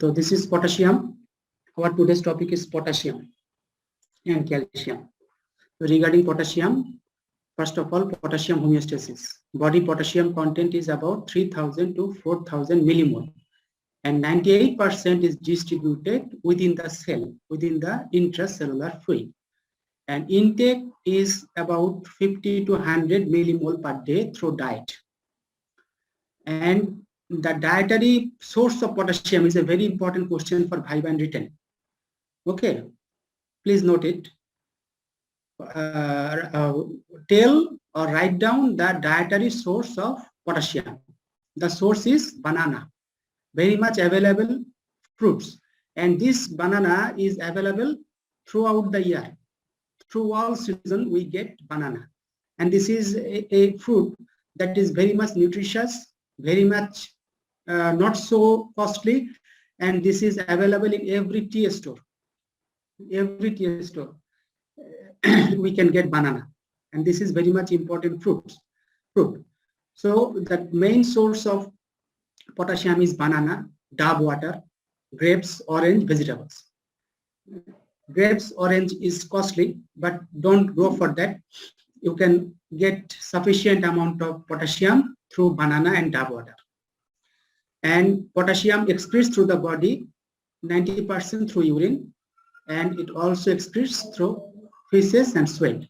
So this is potassium. Our today's topic is potassium and calcium. So regarding potassium, first of all, potassium homeostasis. Body potassium content is about 3000 to 4000 millimole, and 98% is distributed within the cell, within the intracellular fluid. And intake is about 50 to 100 millimole per day through diet. And the dietary source of potassium is a very important question for Viva and written. Okay, please note it. Tell or write down the dietary source of potassium. The source is banana, very much available fruits, and this banana is available throughout the year. Through all season we get banana, and this is a fruit that is very much nutritious, very much not so costly, and this is available in every tea store. Every tea store we can get banana, and this is very much important fruit. So the main source of potassium is banana, dove water, grapes, orange, vegetables. Grapes, orange is costly, but don't go for that. You can get sufficient amount of potassium through banana and dove water. And potassium excretes through the body 90% through urine, and it also excretes through feces and sweat.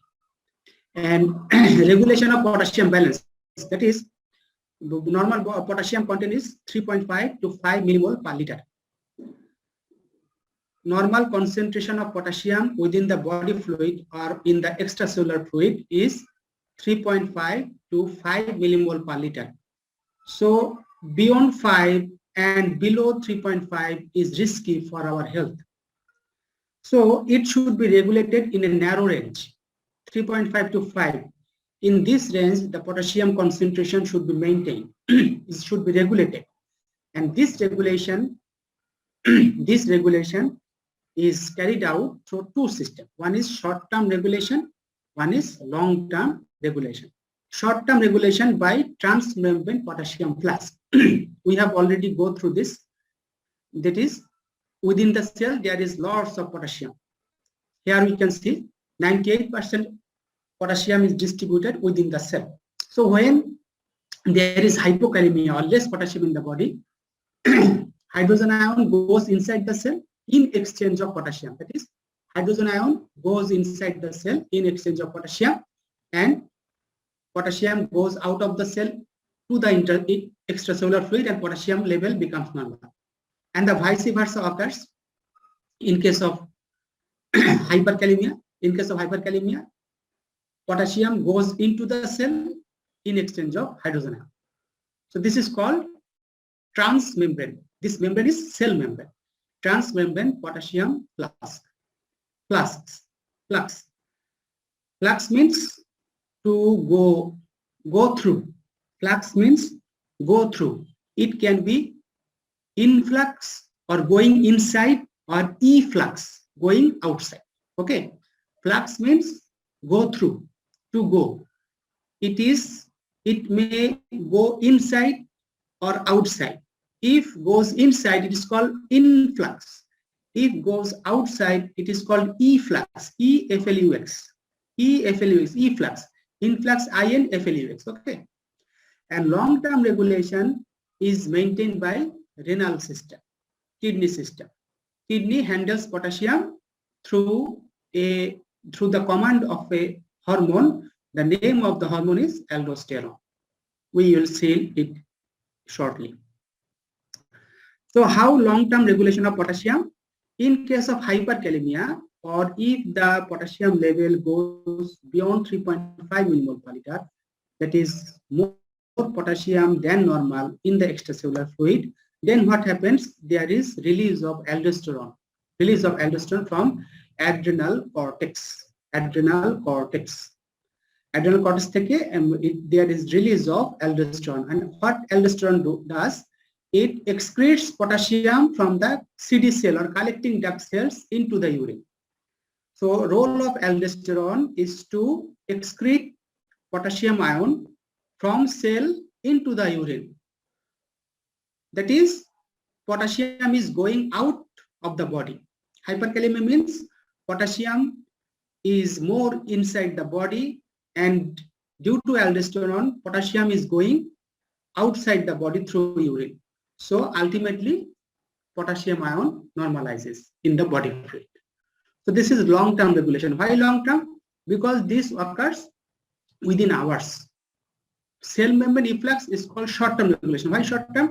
And regulation of potassium balance, that is, the normal potassium content is 3.5 to 5 millimole per liter. Normal concentration of potassium within the body fluid or in the extracellular fluid is 3.5 to 5 millimole per liter. So beyond 5 and below 3.5 is risky for our health. So it should be regulated in a narrow range, 3.5 to 5. In this range, the potassium concentration should be maintained. It should be regulated. And this regulation is carried out through two systems. One is short-term regulation, one is long-term regulation. Short-term regulation by transmembrane potassium flux. We have already go through this. That is, within the cell there is lots of potassium. Here we can see 98% potassium is distributed within the cell. So when there is hypokalemia or less potassium in the body, hydrogen ion goes inside the cell in exchange of potassium. That is, hydrogen ion goes inside the cell in exchange of potassium, and potassium goes out of the cell to the extracellular fluid, and potassium level becomes normal. And the vice versa occurs in case of hyperkalemia. In case of hyperkalemia, potassium goes into the cell in exchange of hydrogen ion. So this is called transmembrane. This membrane is cell membrane. Transmembrane potassium flux. Flux means to go through. Flux means go through. It can be influx or going inside, or efflux, going outside. Okay. Flux means go through, to go. It may go inside or outside. If goes inside, it is called influx. If goes outside, it is called efflux. E-F-L-U-X. E-F-L-U-X. Efflux. Influx, I-N-F-L-U-X. Okay. And long-term regulation is maintained by renal system, kidney system. Kidney handles potassium through the command of a hormone. The name of the hormone is aldosterone. We will see it shortly. So how long-term regulation of potassium? In case of hyperkalemia, or if the potassium level goes beyond 3.5 millimole per liter, that is more potassium than normal in the extracellular fluid, then what happens? There is release of aldosterone. Release of aldosterone from adrenal cortex. Adrenal cortex theke, there is release of aldosterone. And what aldosterone does? It excretes potassium from the CD cell or collecting duct cells into the urine. So role of aldosterone is to excrete potassium ion from cell into the urine. That is, potassium is going out of the body. Hyperkalemia means potassium is more inside the body, and due to aldosterone, potassium is going outside the body through urine. So ultimately, potassium ion normalizes in the body fluid. So this is long-term regulation. Why long-term? Because this occurs within hours. Cell membrane efflux is called short-term regulation. Why short-term?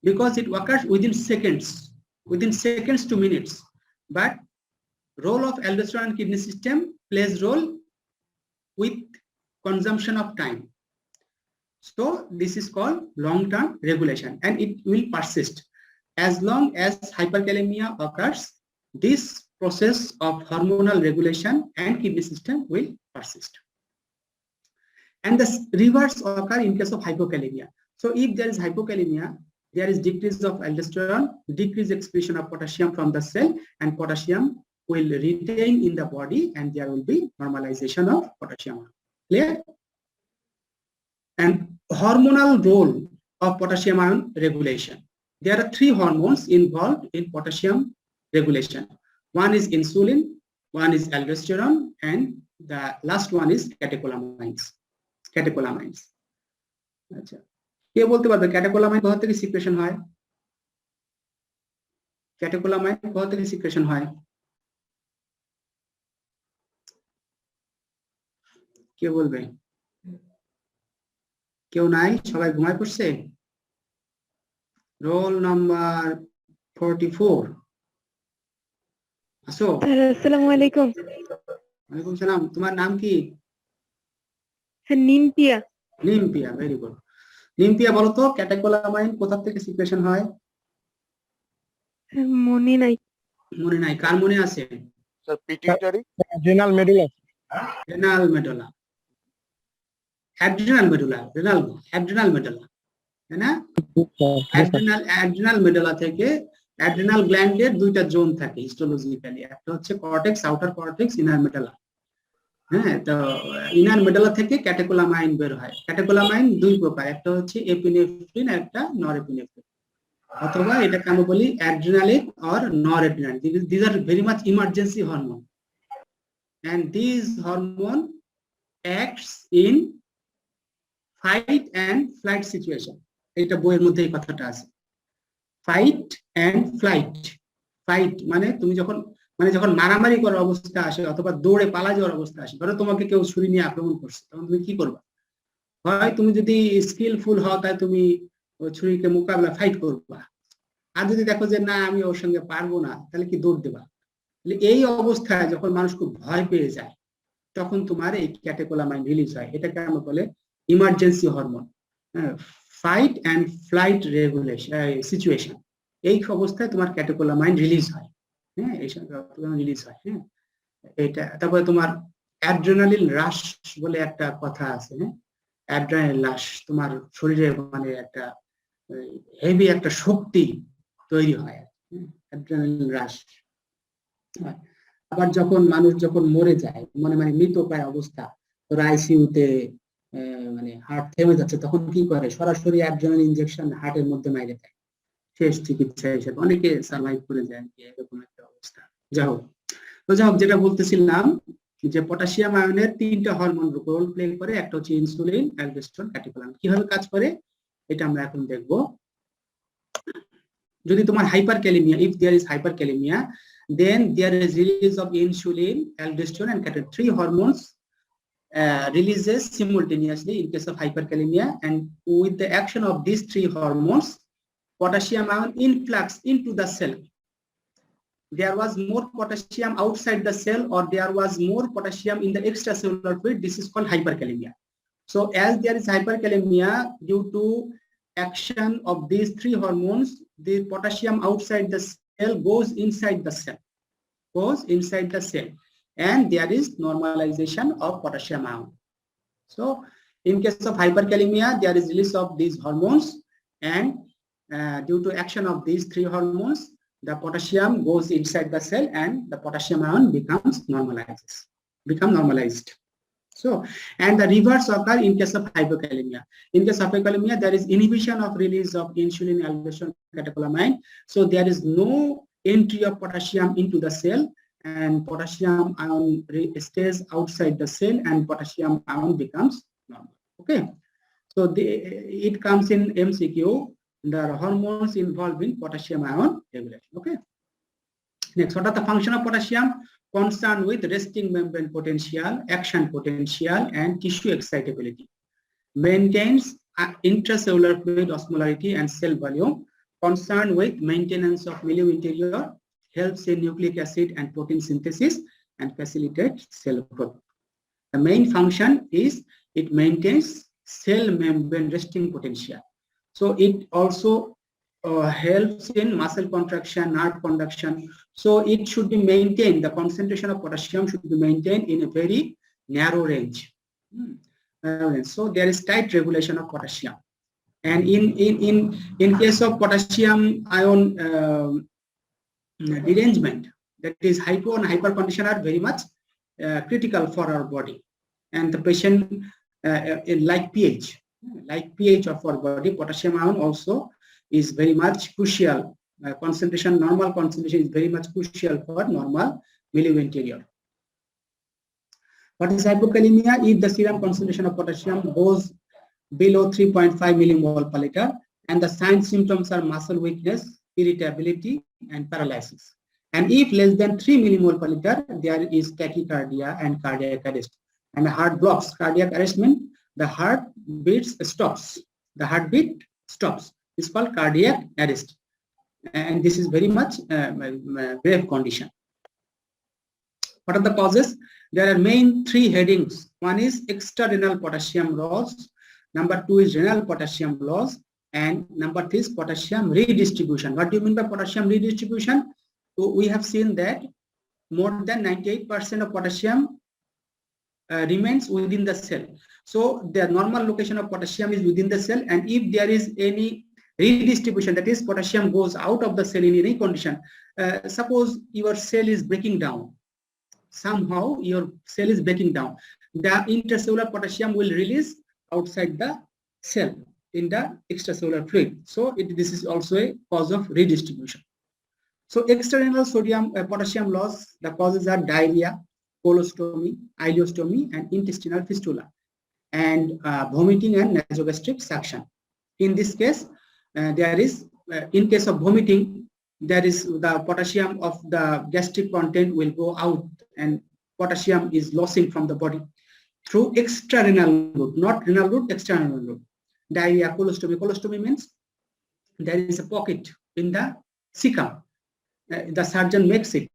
Because it occurs within seconds to minutes. But role of aldosterone and kidney system plays role with consumption of time. So this is called long-term regulation, and it will persist. As long as hyperkalemia occurs, this process of hormonal regulation and kidney system will persist. And the reverse occur in case of hypokalemia. So if there is hypokalemia, there is decrease of aldosterone, decreased excretion of potassium from the cell, and potassium will retain in the body, and there will be normalization of potassium. Clear? And hormonal role of potassium ion regulation. There are three hormones involved in potassium regulation. One is insulin, one is aldosterone, and the last one is catecholamines. আচ্ছা, কে বলতে পারবে catecholamine কোথা থেকে secretion হয়? Catecholamine কোথা থেকে secretion হয়? কে বলবে? কেউ নাই, সবাই ঘুমায় পড়ছে? রোল নাম্বার 44 আসো। আসসালামু আলাইকুম। ওয়ালাইকুম সালাম। তোমার নাম কি? নিমপিয়া। নিমপিয়া, ভেরি গুড। নিমপিয়া, বলো তো ক্যাটেকোলামাইন কোথা থেকে সিক্রেশন হয়? মনে নাই। মনে নাই? কার মনে আছে? Sir pituitary, adrenal medulla. Renal medulla, adrenal medulla, adrenal medulla, তাই না? অ্যাড্রিনাল মেডুলা থেকে অ্যাড্রিনাল গ্ল্যান্ডের দুইটা জোন থাকে হিস্টোলজিক্যালি, একটা হচ্ছে cortex, outer cortex, inner medulla. হ্যাঁ, তো ইনার মেডুলা থেকে ক্যাটেকোলামাইন বের হয়। ক্যাটেকোলামাইন দুই প্রকার, একটা হচ্ছে এপিনেফ্রিন, একটা নরএপিনেফ্রিন, অথবা এটাকে আমরা বলি adrenalic or noradrenalic. This are very much emergency hormone, and these hormone acts in fight and flight situation. এটা বইয়ের মধ্যে এই কথাটা আছে, ফাইট এন্ড ফ্লাইট। ফাইট মানে তুমি যখন মারামারি করার অবস্থা আসে অথবা দৌড়ে পালা যাওয়ার অবস্থা আসে, ধরো তোমাকে কেউ ছুরি নিয়ে আক্রমণ করছে, তখন তুমি কি করবা? হয় তুমি যদি স্কিলফুল হও তাহলে তুমি ওই ছুরিকে মোকাবিলা ফাইট করবা, আর যদি দেখো যে না আমি ওর সঙ্গে পারবো না, তাহলে কি দৌড় দেবা। এই অবস্থায় যখন মানুষ খুব ভয় পেয়ে যায়, তখন তোমার এই ক্যাটেকোলামাইন রিলিজ হয়। এটাকে আমরা বলে emergency hormone, fight and flight regulation situation. এই অবস্থায় তোমার ক্যাটেকোলামাইন রিলিজ হয়। হ্যাঁ, এই রিলিজ হয়। হ্যাঁ, এটা। তারপরে তোমার অ্যাড্রেনালিন রাশ বলে একটা কথা আছে। হ্যাঁ, অ্যাড্রেনালিন রাশ, তোমার শরীরে মানে একটা হেভি একটা শক্তি তৈরি হয়, অ্যাড্রেনালিন রাশ। আবার যখন মানুষ মরে যায়, মানে মৃতপ্রায় অবস্থা, আইসিইউতে মানে হার্ট থেমে যাচ্ছে, তখন কি করে? সরাসরি অ্যাড্রেনালিন ইনজেকশন হার্টের মধ্যে মাইরে দেয়, শেষ চিকিৎসা হিসেবে। অনেকে সার্ভাইভ করে যায় এরকম একটা অবস্থা। যাই হোক, যেটা বলতেছিলাম যে পটাশিয়াম আয়নের তিনটা হরমোন রোল প্লে করে, একটা হচ্ছে ইনসুলিন, অ্যালডোস্টেরন, ক্যাটেকোলামাইন। কিভাবে কাজ করে এটা আমরা এখন দেখবো। যদি তোমার hyperkalaemia, if there is hyperkalemia, then there is release of insulin, aldosterone, and catecholamine. Three hormones releases simultaneously in case of hyperkalemia, and with the action of these three hormones, potassium ion influx into the cell. There was more potassium outside the cell, or there was more potassium in the extracellular fluid. This is called hyperkalemia. So as there is hyperkalemia, due to action of these three hormones, the potassium outside the cell goes inside the cell, and there is normalization of potassium ion. So in case of hyperkalemia, there is release of these hormones, and due to action of these three hormones, the potassium goes inside the cell and the potassium ion becomes normalized. So, and the reverse occur in case of hypokalemia. In case of hypokalemia, there is inhibition of release of insulin, aldosterone, catecholamine. So there is no entry of potassium into the cell, and potassium ion stays outside the cell, and potassium ion becomes normal. Okay. So it comes in MCQ. The hormones involved in potassium ion regulation. Okay. Next, what are the function of potassium? Concerned with resting membrane potential, action potential, and tissue excitability. Maintains intracellular fluid osmolarity and cell volume. Concerned with maintenance of milieu interior. Helps in nucleic acid and protein synthesis and facilitates cell growth. The main function is it maintains cell membrane resting potential. So it also helps in muscle contraction, nerve conduction. So it should be maintained, the concentration of potassium should be maintained in a very narrow range. So there is tight regulation of potassium. And in case of potassium ion derangement, that is hypo and hyper condition are very much critical for our body. And the patient like pH of our body, potassium ion also is very much crucial. Normal concentration is very much crucial for normal milieu interior. What is hypokalemia? If the serum concentration of potassium goes below 3.5 millimole per liter, and the signs symptoms are muscle weakness, irritability, and paralysis. And if less than 3 millimole per liter, there is tachycardia and cardiac arrest. And the heart blocks. Cardiac arrest means the heart beats stops. The heartbeat stops. It's called cardiac arrest. And this is very much grave condition. What are the causes? There are main three headings. One is extrarenal potassium loss. Number 2 is renal potassium loss. And number 3 is potassium redistribution. What do you mean by potassium redistribution? So we have seen that more than 98% of potassium remains within the cell. So the normal location of potassium is within the cell, and if there is any redistribution, that is potassium goes out of the cell in any condition. Suppose your cell is breaking down. Somehow your cell is breaking down. The intracellular potassium will release outside the cell in the extracellular fluid. So this is also a cause of redistribution. So extrarenal potassium loss, the causes are diarrhea, colostomy, ileostomy, and intestinal fistula, and vomiting and nasogastric suction. In this case, there is, in case of vomiting, there is the potassium of the gastric content will go out, and potassium is losing from the body through extrarenal route, not renal route, extrarenal route. Diarrhea, colostomy. Colostomy means there is a pocket in the cecum. The surgeon makes it.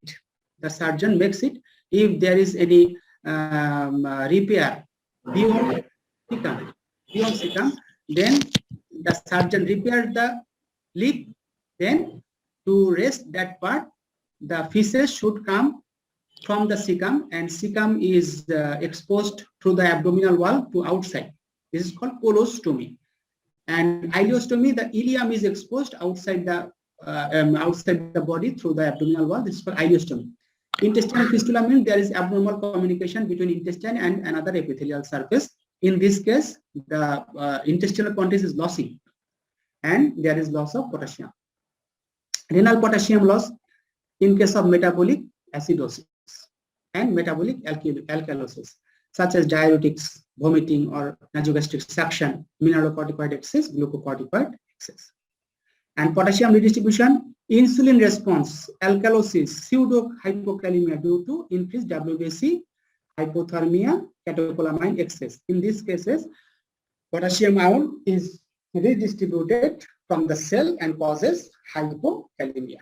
The surgeon makes it. If there is any repair beyond cecum, then the surgeon repairs the lip. Then to rest that part, the feces should come from the cecum, and cecum is exposed through the abdominal wall to outside. This is called colostomy. And ileostomy, the ileum is exposed outside the body through the abdominal wall. This is called ileostomy. Intestinal fistula means there is abnormal communication between intestine and another epithelial surface. In this case, the intestinal content is losing, and there is loss of potassium. Renal potassium loss in case of metabolic acidosis and metabolic alkalosis, such as diuretics, vomiting, or nasogastric suction, mineralocorticoid excess, glucocorticoid excess. And potassium redistribution, insulin response, alkalosis, pseudo hypokalemia due to increased WBC, hypothermia, catecholamine excess. In these cases, potassium ion is redistributed from the cell and causes hypokalemia.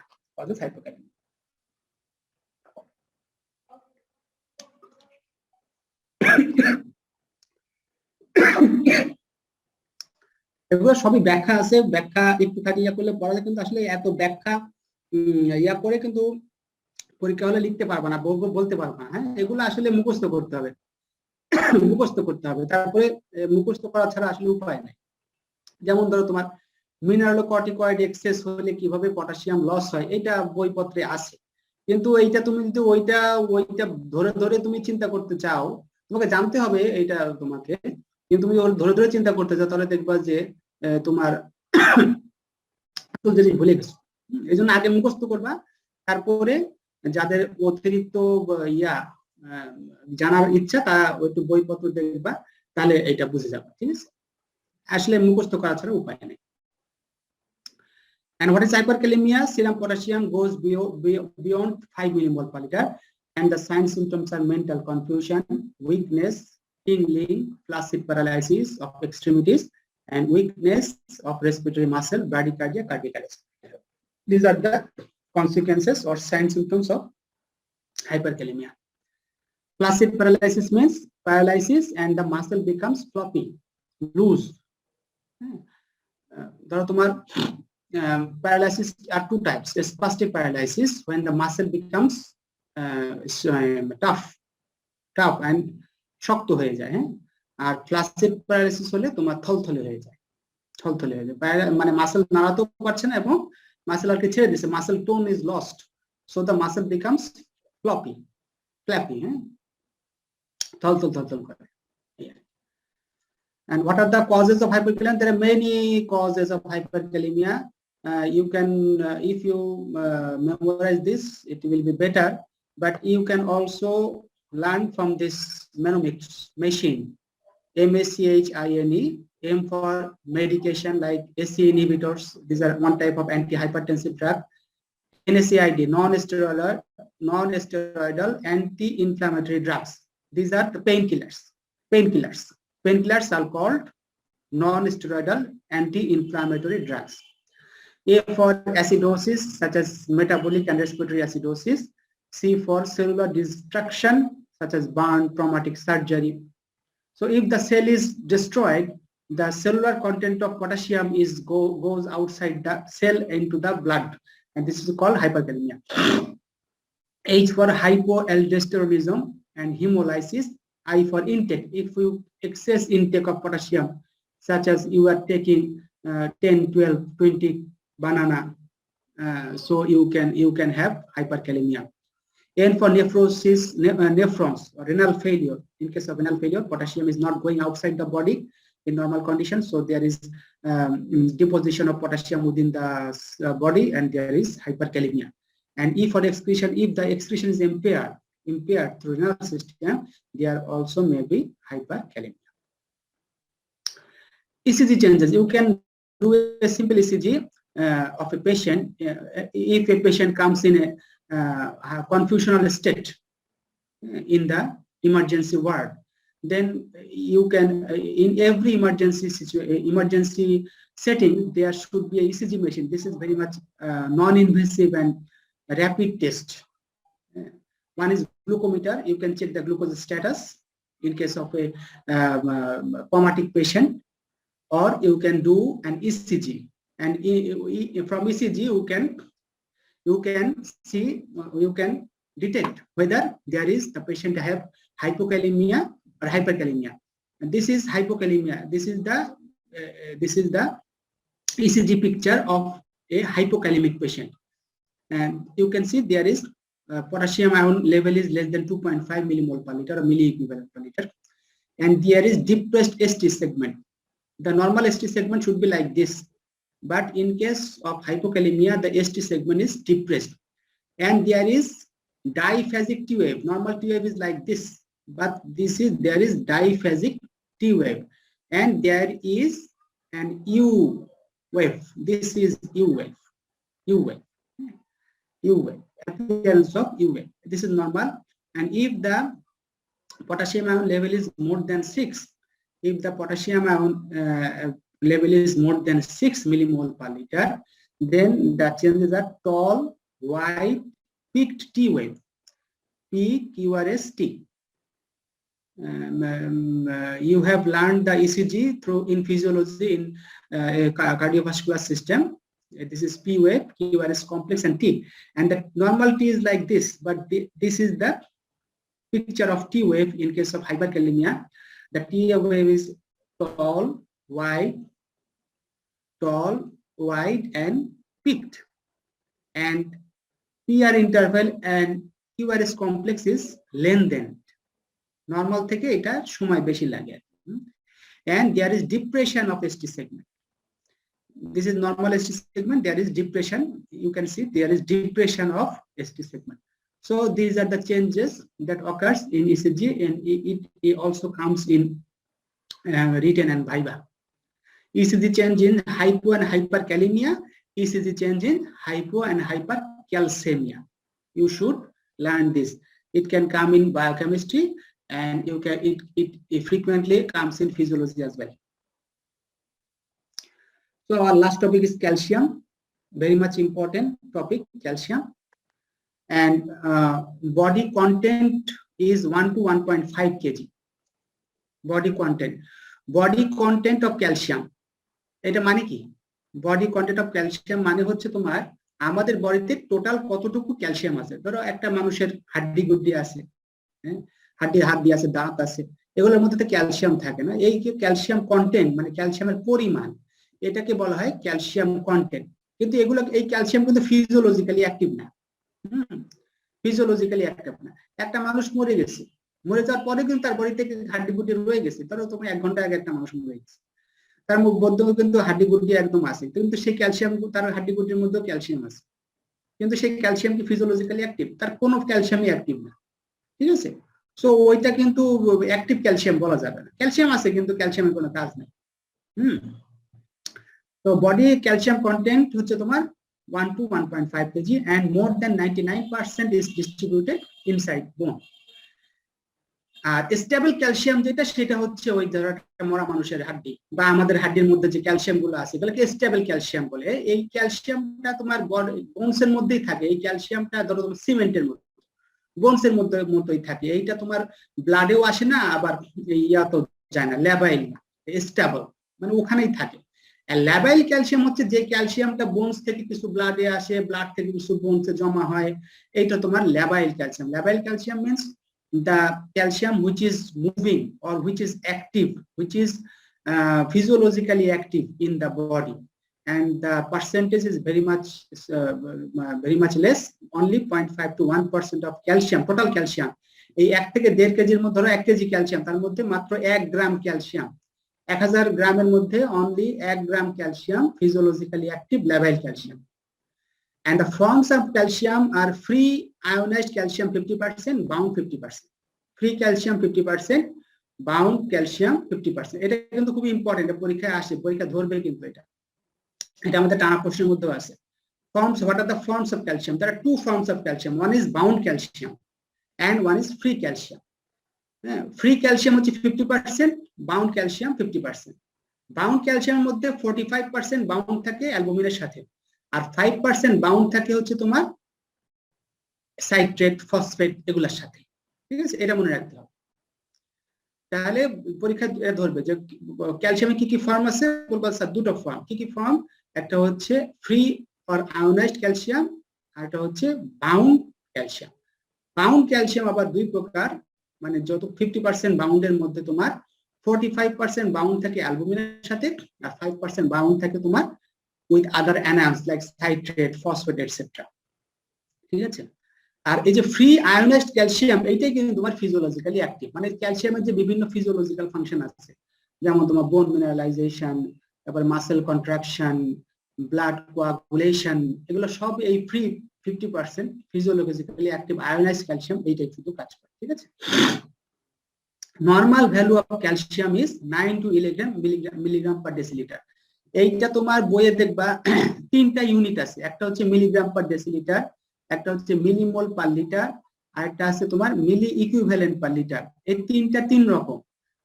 এগুলো সবই ব্যাখ্যা আছে, ব্যাখ্যা একটুখানি ইয়া করলে পড়া যায়, কিন্তু আসলে এত ব্যাখ্যা ইয়া করে কিন্তু পরীক্ষা হলে লিখতে পারবা না, বলতে পারবা না। হ্যাঁ, এগুলো আসলে মুখস্থ করতে হবে, তারপরে মুখস্থ করা ছাড়া আসলে উপায় নাই। যেমন ধরো তোমার মিনারেলোকর্টিকয়েড এক্সেস হলে কিভাবে পটাশিয়াম লস হয় এটা বইপত্রে আছে, কিন্তু এইটা তুমি যদি ওইটা ওইটা ধরে ধরে তুমি চিন্তা করতে চাও, তোমাকে জানতে হবে এইটা তোমাকে, কিন্তু তুমি ধরে ধরে চিন্তা করতে চাও তাহলে দেখবা যে তোমার জিনিস ভুলে গেছো। এই জন্য আগে মুখস্থ করবা, তারপরে যাদের অতিরিক্ত ইয়া জানার ইচ্ছা তা একটু বইপত্র দেখবা, তাহলে এটা বুঝে যাবে, ঠিক আছে? আসলে মুখস্থ করা ছাড়া উপায় নেই। And what is hyperkalemia? Serum potassium goes beyond 5 millimole per liter, and the signs symptoms are mental confusion, weakness, tingling, flaccid paralysis of extremities, and weakness of respiratory muscle, bradycardia, cardiac arrest. These are the consequences or signs symptoms of hyperkalemia. Flaccid paralysis means paralysis and the muscle becomes floppy, loose. ধরো তোমার paralysis are two types. Spastic paralysis, when the muscle becomes tough and শক্ত হয়ে যায়, হ্যাঁ? আর flaccid paralysis হলে তোমার থলথলে হয়ে যায়, মানে মাসেল নাড়াতেও পারছে না এবং মাসেল আরকে ছেড়ে দিছে, muscle tone is lost, so the muscle becomes floppy, হ্যাঁ, থলথল করে। And what are the causes of hyperkalemia? There are many causes of hyperkalemia. You can, if you memorize this, it will be better. But you can also learn from this Mnemonic machine, MACHINE, M for medication like SC inhibitors. These are one type of antihypertensive drug. NSAID, non-steroidal anti-inflammatory drugs. These are the painkillers. Painkillers are called non-steroidal anti-inflammatory drugs. A for acidosis, such as metabolic and respiratory acidosis. C for cellular destruction, such as burn, traumatic surgery. So if the cell is destroyed, the cellular content of potassium goes outside the cell into the blood, and this is called hyperkalemia. H for hypoaldosteronism and hemolysis. I for intake. If you excess intake of potassium, such as you are taking 10, 12, 20 banana, so you can have hyperkalemia. N for nephrons or renal failure. In case of renal failure, potassium is not going outside the body in normal conditions, so there is deposition of potassium within the body, and there is hyperkalemia. And E for excretion. If the excretion is impaired through renal system, there also may be hyperkalemia. ECG changes. You can do a simple ECG of a patient. If a patient comes in a confusional state in the emergency ward, then you can, in every emergency setting, there should be a ECG machine. This is very much non-invasive and rapid test. One is glucometer. You can check the glucose status in case of a comatic patient, or you can do an ECG, and from ECG you can detect whether there is the patient have hypokalemia or hyperkalemia. And this is hypokalemia. This is the ECG picture of a hypokalemic patient, and you can see there is potassium ion level is less than 2.5 millimole per liter or milliequivalent per liter, and there is depressed ST segment. The normal ST segment should be like this, but in case of hypokalemia, the ST segment is depressed, and there is diphasic T wave. Normal T wave is like this, but there is diphasic T wave, and there is an U wave. This is U wave. Appearance of U wave. This is normal, and if the potassium ion level is more than 6, if the potassium ion level is more than 6 millimole per liter, then the changes are tall, wide, peaked T wave, PQRST. You have learned the ECG in physiology in cardiovascular system. This is P wave, QRS complex, and T. And the normal T is like this, but this is the picture of T wave in case of hyperkalemia. The T wave is tall, wide, wide and peaked, and PR interval and QRS complex is lengthened. Normal থেকে এটা সময় বেশি লাগে। And there is depression of ST segment. This is normal ST segment. There is depression. You can see there is depression of ST segment. So these are the changes that occurs in ECG, and it also comes in written and viva. ECG change in hypo and hyperkalemia. ECG change in hypo and hypercalcemia. You should learn this. It can come in biochemistry, and you can it frequently comes in physiology as well. So our last topic is calcium, very much important topic, calcium. And body content is 1 to 1.5 kg. Body content of calcium. এটা মানে কি? Body content of calcium মানে হচ্ছে তোমার আমাদের বডিতে total কতটুকু calcium আছে। ধরো একটা মানুষের হাড্ডি গুড্ডি আছে, হ্যাঁ, হাড্ডি আছে, দাঁত আছে, এগুলোর মধ্যে তো ক্যালসিয়াম থাকে না। এই যে ক্যালসিয়াম কন্টেন্ট মানে ক্যালসিয়ামের পরিমাণ, এটাকে বলা হয় ক্যালসিয়াম কন্টেন্ট। কিন্তু এগুলো এই ক্যালসিয়াম কিন্তু ফিজিওলজিক্যালি অ্যাক্টিভ না। ফিজিওলজিক্যালি অ্যাক্টিভ না। একটা মানুষ মরে গেছে, মরে যাওয়ার পরে কিন্তু তার বডি থেকে হাড্ডি গুড্ডি রয়ে গেছে। ধরো তোমার 1 ঘন্টা আগে একটা মানুষ মরে গেছে, তার মুখ মধ্যেও কিন্তু হাড্ডি গুড্ডি একদম আছে, কিন্তু সেই ক্যালসিয়াম, তার হাড্ডি গুড্ডির মধ্যেও ক্যালসিয়াম আছে, কিন্তু সেই ক্যালসিয়াম কি ফিজিওলজিক্যালি অ্যাক্টিভ? তার কোনো ক্যালসিয়ামই অ্যাক্টিভ না, ঠিক আছে? সো ওইটা কিন্তু অ্যাক্টিভ ক্যালসিয়াম বলা যাবে না। ক্যালসিয়াম আছে কিন্তু ক্যালসিয়ামের কোনো কাজ নেই। তো বডি ক্যালসিয়াম কন্টেন্ট হচ্ছে তোমার 1 to 1.5 kg, and more than 99% is distributed inside bone. আর স্টেবল ক্যালসিয়াম যেটা, সেটা হচ্ছে ওই ধরো একটা মরা মানুষের হাড্ডি বা আমাদের হাড্ডির মধ্যে যে ক্যালসিয়াম গুলো আছে এগুলোকে স্টেবল ক্যালসিয়াম বলে। এই ক্যালসিয়ামটা তোমার বোনসের মধ্যেই থাকে। এই ক্যালসিয়ামটা ধরো তোমার সিমেন্টের মধ্যে, বোনসের মতোই থাকে। এইটা তোমার ব্লাডেও আসে না, আবার ইয়াতো যায় না, ল্যাবাইল না, স্টেবল মানে ওখানেই থাকে। আর ল্যাবাইল ক্যালসিয়াম হচ্ছে যে ক্যালসিয়ামটা বোনস থেকে কিছু ব্লাডে আসে, ব্লাড থেকে কিছু বোনসে জমা হয়, এইটা তোমার labile calcium. Labile calcium means the calcium which is moving or which is active, which is physiologically active in the body, and the percentage is very much less, only 0.5 to 1% of calcium, total calcium. এই 1 থেকে 1.5 কেজির মধ্যে, ধরো 1 KG calcium, তার মধ্যে মাত্র 1 গ্রাম calcium, 1000 গ্রামের মধ্যে only 1 gram calcium physiologically active labile calcium. And the forms of calcium are free ionized calcium 50%, bound 50%. Free calcium 50%, bound calcium 50%. এটা কিন্তু খুব ইম্পর্টেন্ট, পরীক্ষায় আসে, পরীক্ষা ধরবে কিন্তু এটা আমাদের টানা প্রশ্নের মধ্যে আছে। Forms, what are the forms of calcium? There are 2 forms of calcium. One is bound calcium and one is free calcium. Free calcium হচ্ছে 50%, bound calcium 50%. Bound calcium এর মধ্যে 45% bound থাকে অ্যালবুমিনের সাথে, আর 5% বাউন্ড থাকে হচ্ছে তোমার সাইট্রেট, ফসফেট এগুলোর সাথে, ঠিক আছে? এটা মনে রাখতে হবে। তাহলে পরীক্ষা ধরবে যে ক্যালসিয়ামের কি কি ফর্ম আছে, বলবো স্যার 2টো ফর্ম। কি কি ফর্ম? একটা হচ্ছে ফ্রি অর আয়োনাইজড ক্যালসিয়াম, আর একটা হচ্ছে বাউন্ড ক্যালসিয়াম। বাউন্ড ক্যালসিয়াম আবার 2 প্রকার, মানে যত 50% বাউন্ডের মধ্যে তোমার 45% বাউন্ড থাকে অ্যালবুমিনের সাথে, আর 5% বাউন্ড থাকে তোমার with other anions like citrate, phosphate, etc. ঠিক আছে? আর এই যে ফ্রি আয়োনাইজড ক্যালসিয়াম, এইটাই কিন্তু তোমার ফিজিওলজিক্যালি অ্যাক্টিভ। মানে ক্যালসিয়ামের যে বিভিন্ন ফিজিওলজিক্যাল ফাংশন আছে, যেমন তোমার বোন মিনারেলাইজেশন, তারপর মাসেল কন্ট্রাকশন, ব্লাড কোয়াগুলেশন, এগুলো সব এই free 50% physiologically active ionised calcium এইটাই শুধু কাজ করে, ঠিক আছে? Normal value of calcium is 9 to 11 milligram per decilitre. এইটা তোমার বইয়ে দেখবা 3টা ইউনিট আছে, একটা হচ্ছে মিলিগ্রাম পার ডেসিলিটার, একটা হচ্ছে মিলিমোল পার লিটার, আর একটা আছে তোমার মিলি ইকুইভ্যালেন্ট পার লিটার। এই 3টা 3 রকম।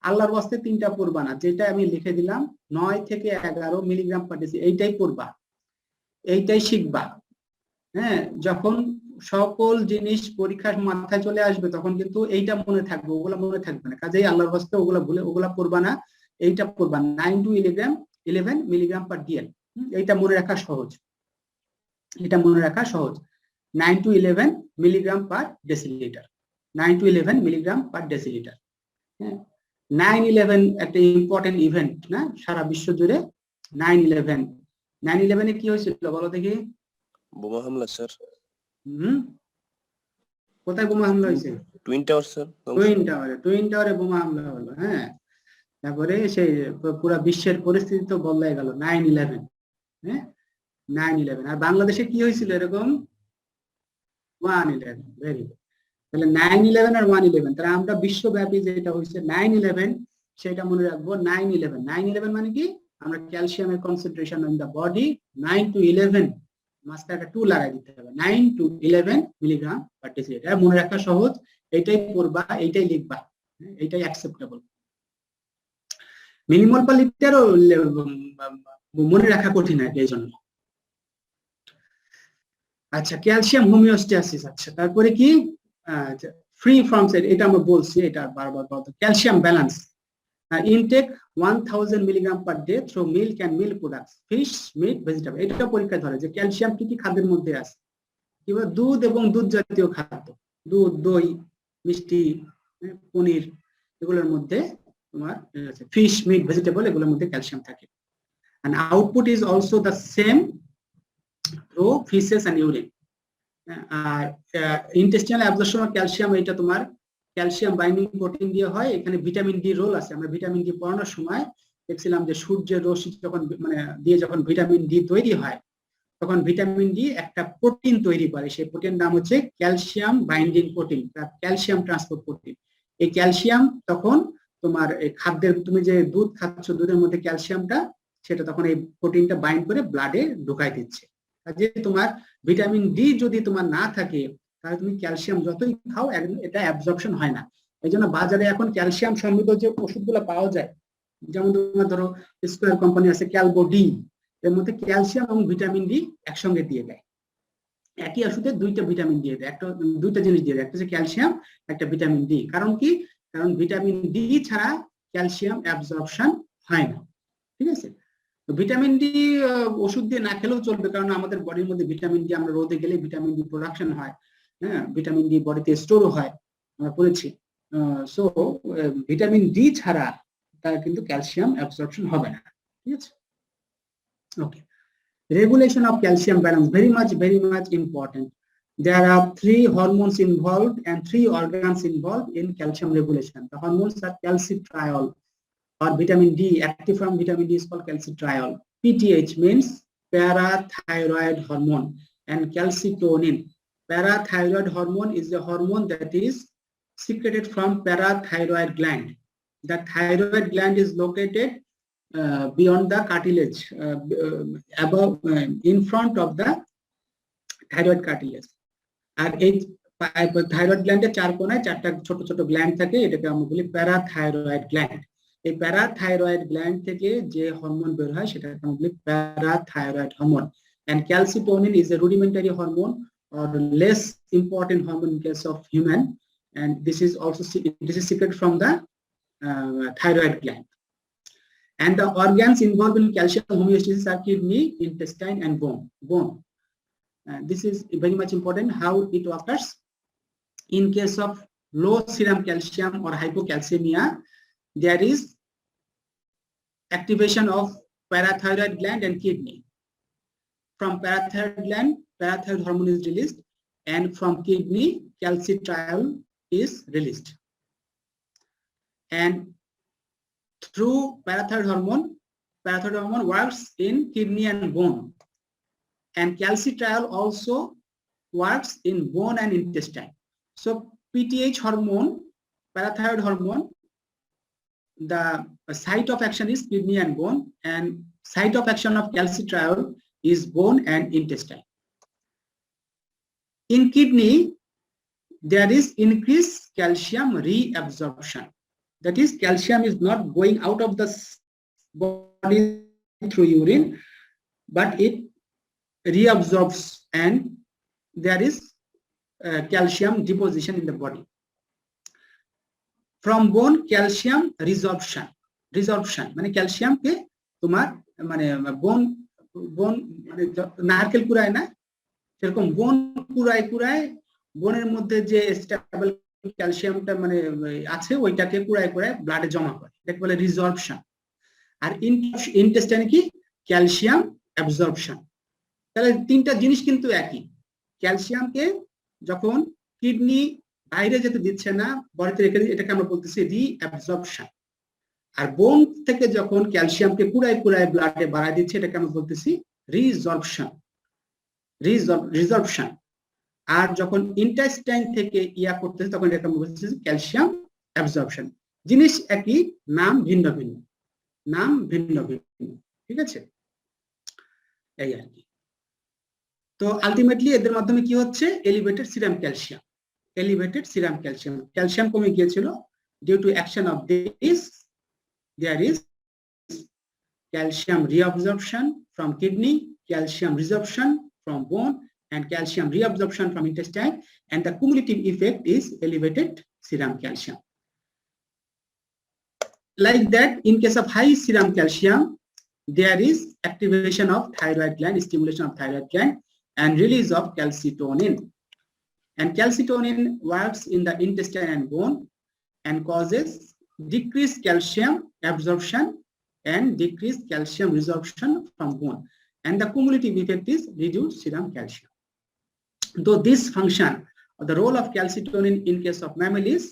আল্লাহর ওয়াস্তে 3টা পড়বা না, যেটা আমি লিখে দিলাম 9 থেকে 11 মিলিগ্রাম পার ডেসি, এইটাই পড়বা, এইটাই শিখবা। হ্যাঁ, যখন সকল জিনিস পরীক্ষার মাথায় চলে আসবে তখন কিন্তু এইটা মনে থাকবে, ওগুলা মনে থাকবে না। কাজেই আল্লাহর ওয়াস্তে ওগুলা পড়বা না, এইটা পড়বা 9 to 11 মিলিগ্রাম পার ডিএল। এইটা মনে রাখা সহজ, এটা মনে রাখা সহজ। 9 to 11 milligram per decilitre, 9 to 11 milligram per decilitre. হ্যাঁ, 9/11 একটা ইম্পর্টেন্ট ইভেন্ট না সারা বিশ্ব জুড়ে। 9/11 9/11 কি হয়েছিল বলো দেখি? বোমা হামলা স্যার। কোথায় বোমা হামলা হয়েছে? Twin tower sir. টুইন টাওয়ারে বোমা হামলা হলো। হ্যাঁ, তারপরে সেই পুরো বিশ্বের পরিস্থিতি তো বদলাই গেল 9/11। হ্যাঁ, 9/11। আর বাংলাদেশে কি হয়েছিল এরকম? 1/11। Very good. তাহলে 9/11 আর 1/11, তাহলে আমরা বিশ্বব্যাপী যেটা হয়েছে 9/11 সেটা মনে রাখবো। 9/11 মানে কি? আমরা ক্যালসিয়ামের concentration in the body 9 to 11, মাঝখানে একটা 2 লাগাই দিতে হবে, 9 to 11 মিলিগ্রাম পার ডেসিলিটার। মনে রাখা সহজ, এইটাই পড়বা, এইটাই লিখবা, এইটাই অ্যাকসেপ্টেবল। মিলিমোল পার লিটারও মনে রাখা কঠিন হয় এই জন্য। আচ্ছা, ক্যালসিয়াম হোমিওস্ট্যাসিস। আচ্ছা, তারপরে কি? ফ্রি ফ্রম সেট, এটা আমরা বলছি, এটা বারবার বলতে। Calcium balance, intake 1000 milligram per day through milk and milk products, fish, meat, vegetable. এটা পরীক্ষা ধরে যে ক্যালসিয়াম কি কি খাদ্যের মধ্যে আছে। কিংবা দুধ এবং দুধ জাতীয় খাদ্য, দুধ, দই, মিষ্টি, পনির, এগুলোর মধ্যে তোমার ফিশ, মিট, ভেজিটেবল, এগুলোর মধ্যে ক্যালসিয়াম থাকে। and output is also the same through feces and urine. R intestinal absorption of calcium, এটা তোমার ক্যালসিয়াম বাইন্ডিং প্রোটিন দিয়ে হয়। এখানে ভিটামিন ডি রোল আছে। আমরা ভিটামিন ডি পড়ানোর সময় দেখছিলাম যে সূর্যের রশ্মি যখন দিয়ে যখন ভিটামিন ডি তৈরি হয়, তখন ভিটামিন ডি একটা প্রোটিন তৈরি করে। সেই প্রোটিনের নাম হচ্ছে calcium binding protein, calcium transport protein. এই ক্যালসিয়াম তখন তোমার এই খাদ্যের, তুমি যে দুধ খাচ্ছ, দুধের মধ্যে ক্যালসিয়ামটা, সেটা তখন এই প্রোটিনটা বাইন্ড করে ব্লাডে ঢুকাই দিচ্ছে। যে তোমার ভিটামিন ডি যদি তোমার না থাকে, তাহলে তুমি ক্যালসিয়াম যতই খাও এটা অ্যাবজর্পশন হয় না। এই জন্য বাজারে এখন ক্যালসিয়াম সমৃদ্ধ যে ওষুধগুলো পাওয়া যায়, যেমন তোমার ধরো স্কোয়ার কোম্পানি আছে ক্যালবো ডি, এর মধ্যে ক্যালসিয়াম এবং ভিটামিন ডি একসঙ্গে দিয়ে দেয়। একই ওষুধে দুইটা ভিটামিন দিয়ে দেয়, দুইটা জিনিস দিয়ে দেয়, একটা হচ্ছে ক্যালসিয়াম, একটা ভিটামিন ডি। কারণ কি? কারণ ভিটামিন ডি ছাড়া ক্যালসিয়াম অ্যাবজর্পশন হয় না। ঠিক আছে? ভিটামিন ডি ওষুধ দিয়ে না খেলেও চলবে, কারণ আমাদের বডির মধ্যে ভিটামিন ডি, আমরা রোদে গেলে ভিটামিন ডি প্রোডাকশন হয়। হ্যাঁ, ভিটামিন ডি বডিতে স্টোরও হয়, আমরা পড়েছি। সো ভিটামিন ডি ছাড়া তার কিন্তু ক্যালসিয়াম অ্যাবজর্পশন হবে না। ঠিক আছে? ওকে, regulation of calcium balance, very much important. There are 3 hormones involved and 3 organs involved in calcium regulation. The hormones are calcitriol or vitamin D. Active form vitamin D is called calcitriol. PTH means parathyroid hormone, and calcitonin. Parathyroid hormone is a hormone that is secreted from parathyroid gland. The thyroid gland is located beyond the cartilage, above, in front of the thyroid cartilage. আর এই thyroid গ্ল্যান্ডের 4 কোণায় 4টা ছোট ছোট gland থাকে, এটাকে আমরা বলি parathyroid gland. এই প্যারাথাইরয়েড গ্ল্যান্ড থেকে যে হরমোন বের হয় সেটাকে আমরা বলি parathyroid hormone. And calcitonin is a rudimentary hormone or less important hormone in case of human, and this is secreted from the thyroid gland. And the organs involved in calcium homeostasis are kidney, intestine, and bone. This is very much important how it occurs. In case of low serum calcium or hypocalcemia, there is activation of parathyroid gland and kidney. From parathyroid gland, parathyroid hormone is released, and from kidney, calcitriol is released. And through parathyroid hormone works in kidney and bone, and calcitriol also works in bone and intestine. So PTH hormone, parathyroid hormone, the site of action is kidney and bone, and site of action of calcitriol is bone and intestine. In kidney, there is increased calcium reabsorption. That is, calcium is not going out of the body through urine, but it reabsorbs, and there is calcium deposition in the body. From bone, calcium resorption মানে ক্যালসিয়ামকে তোমার মানে বোন মানে নারকেল কুড়ায় না, সেরকম বোন কুড়ায় বোনের মধ্যে যে স্টেবল ক্যালসিয়ামটা মানে আছে ওইটাকে কুড়ায় ব্লাডে জমা করে, এটাকে বলে রিজর্পশন। আর ইন্টেস্টাইনে কি ক্যালসিয়াম অ্যাবজর্পশন। তাহলে তিনটা জিনিস কিন্তু একই। ক্যালসিয়ামকে যখন কিডনি বাইরে যেতে দিচ্ছে না, বডিতে রেখে দিচ্ছে, এটাকে আমরা বলতেছি রিঅ্যাবজর্পশন। আর বোন থেকে যখন ক্যালসিয়ামকে কুড়ায় কুড়ায় ব্লাডে বাড়ায় দিচ্ছে, এটাকে আমরা বলতেছি রিজর্পশন। রিজর্পশন। আর যখন ইন্টেস্টাইন থেকে ইয়া করতেছে, তখন এটাকে আমরা বলতেছি ক্যালসিয়াম অ্যাবজর্পশন। জিনিস একই, নাম ভিন্ন ভিন্ন, নাম ভিন্ন ভিন্ন। ঠিক আছে, এই আর কি। তো আলটিমেটলি এদের মাধ্যমে কি হচ্ছে, elevated serum calcium, elevated serum calcium, calcium কমে গিয়েছিল। Due to action of this there is calcium reabsorption from kidney, calcium resorption from bone, and calcium reabsorption from intestine, and the cumulative effect is elevated serum calcium. Like that, in case of high serum calcium, there is activation of thyroid gland, stimulation of thyroid gland, and release of calcitonin. And calcitonin works in the intestine and bone and causes decreased calcium absorption and decreased calcium resorption from bone, and the cumulative effect is reduced serum calcium. Though this function, or the role of calcitonin in case of mammal, is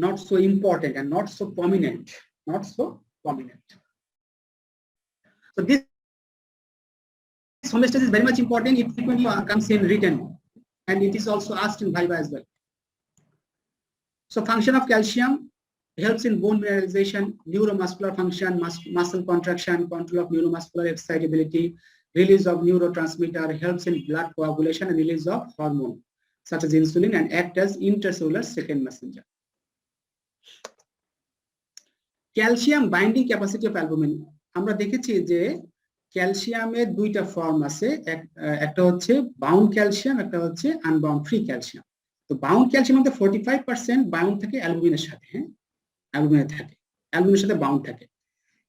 not so important and not so prominent, not so prominent. So this homeostasis is very much important. It frequently comes in written, and it is also asked in Viva as well. So function of calcium: helps in bone mineralization, neuromuscular function, muscle contraction, control of neuromuscular excitability, release of neurotransmitter, helps in blood coagulation and release of hormone such as insulin, and act as intracellular second messenger. Calcium binding capacity of albumin. আমরা দেখেছি যে ক্যালসিয়ামের দুইটা form আছে, একটা হচ্ছে bound calcium, একটা হচ্ছে আনবাউন্ড ফ্রি ক্যালসিয়াম। তো বাউন্ড ক্যালসিয়াম মধ্যে 45% বাউন্ড থাকে অ্যালবুমিনের সাথে, হ্যাঁ, অ্যালবুমিনে থাকে, অ্যালবুমিনের সাথে বাউন্ড থাকে।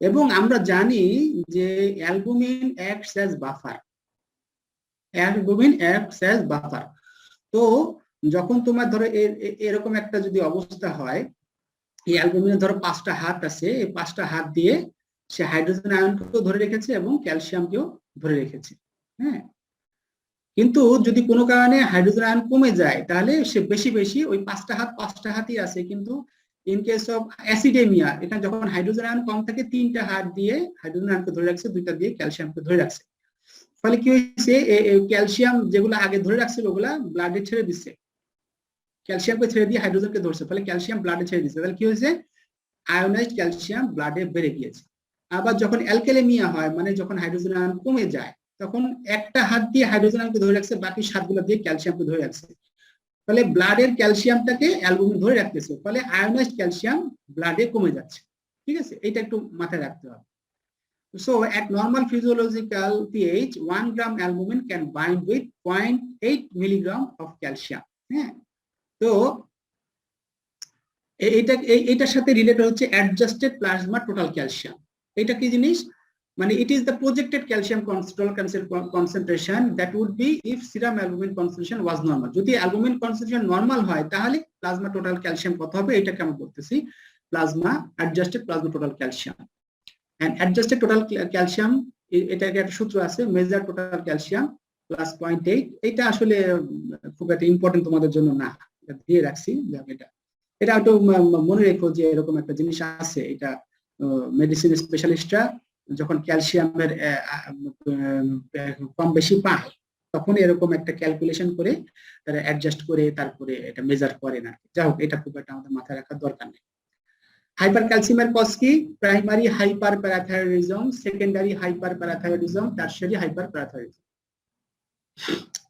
এবং আমরা জানি যে albumin acts as buffer, albumin acts as buffer. তো যখন তোমার ধরো এরকম একটা যদি অবস্থা হয়, এই অ্যালবুমিনের ধরো 5টা হাত আছে, এই 5টা হাত দিয়ে সে হাইড্রোজেন আয়নকেও ধরে রেখেছে এবং ক্যালসিয়ামকেও ধরে রেখেছে, হ্যাঁ। কিন্তু যদি কোনো কারণে হাইড্রোজেন আয়ন কমে যায়, তাহলে সে বেশি বেশি ওই 5টা হাতই আছে, কিন্তু ইন কেস অফ অ্যাসিডেমিয়া, এখানে যখন হাইড্রোজেন আয়ন কম থাকে, 3টা হাত দিয়ে হাইড্রোজেন আয়নকে ধরে রাখছে, 2টা দিয়ে ক্যালসিয়ামকে ধরে রাখছে। ফলে কি হয়েছে, ক্যালসিয়াম যেগুলো আগে ধরে রাখছিল ওগুলা ব্লাডে ছেড়ে দিচ্ছে, ক্যালসিয়ামকে ছেড়ে দিয়ে হাইড্রোজেনকে ধরছে, ফলে ক্যালসিয়াম ব্লাডে ছেড়ে দিচ্ছে। তাহলে কি হয়েছে, আয়োনাইজড ক্যালসিয়াম ব্লাডে বেড়ে গিয়েছে। আবার যখন অ্যালকালেমিয়া হয়, মানে যখন হাইড্রোজেন আয়ন কমে যায়, তখন একটা হাত দিয়ে হাইড্রোজেন আয়নকে ধরে রাখছে, বাকি 7গুলো দিয়ে ক্যালসিয়ামকে ধরে রাখছে। ফলে ব্লাডের ক্যালসিয়ামটাকে অ্যালবুমিন ধরে রাখতেছে, ফলে আয়োনাইজড ক্যালসিয়াম ব্লাডে কমে যাচ্ছে। ঠিক আছে, এটা একটু মাথায় রাখতে হবে। So at normal physiological pH, 1 gram albumin can bind with 0.8 milligram of calcium. হ্যাঁ, তো এটার সাথে রিলেটেড হচ্ছে অ্যাডজাস্টেড প্লাজমা টোটাল ক্যালসিয়াম। এটা কি জিনিস, মানে it is the projected calcium concentration that would be if serum albumin concentration was normal. যদি অ্যালবুমিন কনসেন্ট্রেশন নরমাল হয়, তাহলে প্লাজমা টোটাল ক্যালসিয়াম কত হবে, এটাকে আমরা বলতেছি plasma adjusted plasma total calcium. And adjusted total calcium, এটা একটা সূত্র আছে, মেজার টোটাল ক্যালসিয়াম প্লাস 0.8। এটা আসলে খুব একটা ইম্পর্টেন্ট তোমাদের জন্য না, এটা দিয়ে রাখছি। এটা একটু মনে রেখো যে এরকম একটা জিনিস আছে। এটা মেডিসিন স্পেশালিস্টরা যখন ক্যালসিয়ামের কম বেশি পায়, তখন এরকম একটা ক্যালকুলেশন করে তারা অ্যাডজাস্ট করে তারপরে এটা মেজার করে না। যাই হোক, এটা খুব একটা আমাদের মাথায় রাখার দরকার নেই। হাইপারক্যালসিয়ামের কজ কি, primary hyper parathyroidism, secondary hyper parathyroidism, tertiary hyper parathyroidism.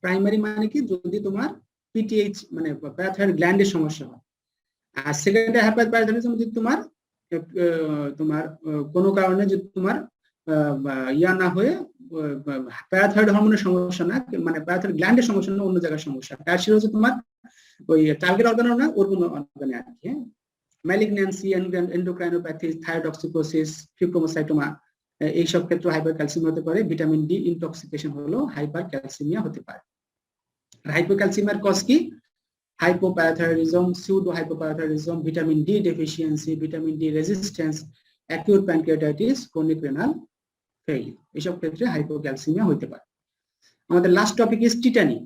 Primary মানে কি, যদি তোমার পিটিএইচ মানে প্যারাথাইরয়েড গ্ল্যান্ডের সমস্যা হয়। আর সেকেন্ডারি হাইপার প্যারাথাইরয়েডিজম যদি তোমার কোনো কারণে যদি তোমার ইয়া না হয়ে প্যারাথাইরয়েড হরমোনের সমস্যা না, মানে প্যারাথাইরয়েড গ্ল্যান্ডের সমস্যা না, অন্য জায়গার সমস্যা। টারশিয়ারি হচ্ছে তোমার ওই টার্গেট অর্গানও না, ওর কোনো অর্গানে আর কি। ম্যালিগন্যান্সি, এন্ডোক্রাইনোপ্যাথি, থাইরয়েডক্সিকোসিস, ফিব্রোমোসাইটোমা, এইসব ক্ষেত্রে হাইপারক্যালসিমিয়া হতে পারে। ভিটামিন ডি ইনটক্সিকেশন হলো হাইপারক্যালসিমিয়া হতে পারে। হাইপোক্যালসিমিয়ার কজ কি, hypoparathyroidism, pseudo-hypoparathyroidism, vitamin D deficiency, vitamin D resistance, acute pancreatitis, chronic renal fail, এইসব ক্ষেত্রে হাইপোক্যালসিমিয়া হইতে পারে। আমাদের লাস্ট টপিক ইজ টিটানি।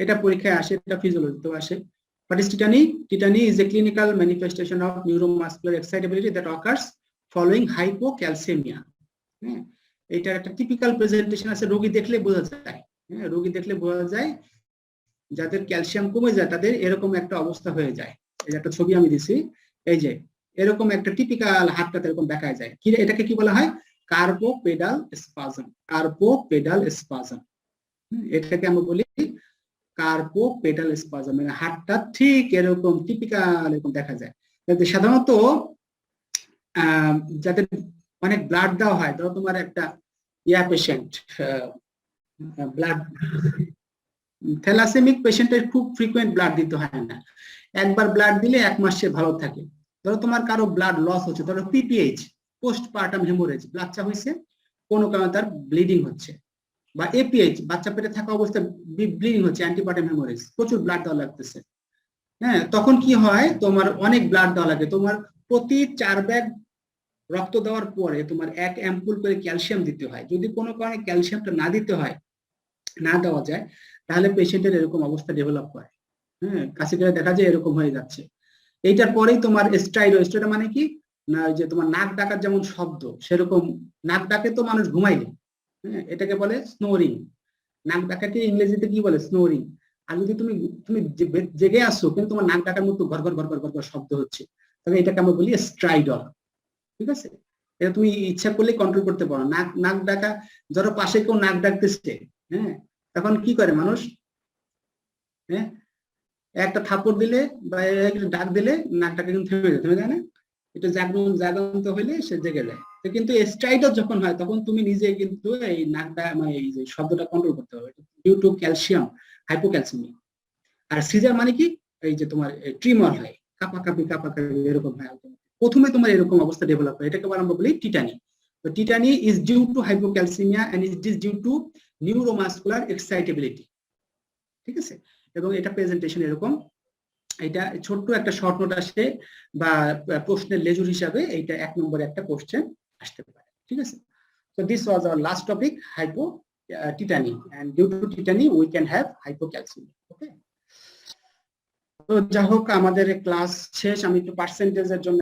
এটা পরীক্ষায় আসে, এটা ফিজিওলজিতেও আসে। What is tetany? Tetany is a clinical manifestation of neuromuscular excitability that occurs following hypocalcemia. হ্যাঁ, এটার একটা টিপিক্যাল প্রেজেন্টেশন আছে, রোগী দেখলে বোঝা যায়। হ্যাঁ, রোগী দেখলে বোঝা যায় যাদের ক্যালসিয়াম কমে যায় তাদের এরকম একটা অবস্থা হয়ে যায়। এই যে একটা ছবি আমি দিছি, এই যে এরকম একটা টিপিক্যাল হাতটা এরকম দেখা যায়। কি এটাকে কি বলা হয়? কার্পোপেডাল স্পাজম। কার্পোপেডাল স্পাজম, এটাকে আমরা বলি কার্পোপেডাল স্পাজম। মানে হাতটা ঠিক এরকম টিপিক্যাল এরকম দেখা যায়। সাধারণত যাদের অনেক ব্লাড দেওয়া হয়, ধরো তোমার একটা পেশেন্ট, ব্লাড থ্যালাসেমিক পেশেন্টের খুব ফ্রিকোয়েন্ট ব্লাড দিতে হয় না, একবার ব্লাড দিলে 1 মাস সে ভালো থাকে। ধরো তোমার কারো ব্লাড লস হচ্ছে, ধরো পিপিএইচ, পোস্টপার্টাম হেমোরেজ, বাচ্চা হয়েছে কোনো কারণে তার ব্লিডিং হচ্ছে, বা এপিএইচ, বাচ্চা পেটে থাকা অবস্থায় ব্লিডিং হচ্ছে, অ্যান্টিপার্টাম হেমোরেজ, প্রচুর ব্লাড দেওয়া লাগতেছে। হ্যাঁ, তখন কি হয়, তোমার অনেক ব্লাড দেওয়া লাগে। তোমার প্রতি 4 ব্যাগ রক্ত দেওয়ার পরে তোমার 1 অ্যাম্পুল করে ক্যালসিয়াম দিতে হয়। যদি কোনো কারণে ক্যালসিয়ামটা না দিতে হয়, না দেওয়া যায়, তাহলে পেশেন্টের এরকম অবস্থা ডেভেলপ করে। হ্যাঁ, কাছে গেলে দেখা যায় এরকম হয়ে যাচ্ছে। এইটার পরেই তোমার স্ট্রাইডো। স্ট্রাইডো মানে কি না, যে তোমার নাক ডাকার যেমন শব্দ, সেরকম নাক ডাকে তো মানুষ ঘুমাইলে। হ্যাঁ, এটাকে বলে স্নোরিং। নাক ডাকাকে ইংরেজিতে কি বলে? স্নোরিং। আর যদি তুমি তুমি জেগে আসছো কিন্তু তোমার নাক ডাকার মতো ঘর ঘর ঘর ঘর ঘর শব্দ হচ্ছে, তাহলে এটাকে আমরা বলি স্ট্রাইডর। ঠিক আছে, এটা তুমি ইচ্ছা করলে কন্ট্রোল করতে পারো। নাক নাক ডাকা, ধরো পাশে কেউ নাক ডাকতেছে, হ্যাঁ, তখন কি করে মানুষ? হ্যাঁ, একটা থাপড় দিলে বা একটা ডাক দিলে নাকটাকে কিন্তু থেমে যায়, থেমে যায় না? এটা জাগন্ত হইলে সে জেগে যায়। তো কিন্তু স্ট্রাইডার যখন হয় তখন তুমি নিজে কিন্তু এই নাকটা মানে এই যে শব্দটা কন্ট্রোল করতে হবে, ডিউ টু ক্যালসিয়াম হাইপোক্যালসিমিয়া। আর সিজার মানে কি, এই যে তোমার ট্রিমর হয়, কাঁপাকাঁপি এরকম হয়। প্রথমে তোমার এরকম অবস্থা ডেভেলপ হয়, এটাকে আমরা বলি টিটানি। তো tetany is due to hypocalcaemia and it is due to neuromuscular excitability. ঠিক আছে, এবং এটা প্রেজেন্টেশন এরকম। এটা ছোট্ট একটা শর্ট নোট আসে বা প্রশ্নের লেজুর হিসাবে এইটা 1 নম্বরে একটা কোশ্চেন আসতে পারে। ঠিক আছে, so this was our last topic, hypotetany, and due to tetany we can have hypocalcemia. Okay, তো যাই হোক, আমাদের ক্লাস শেষ। আমি একটু পার্সেন্টেজের জন্য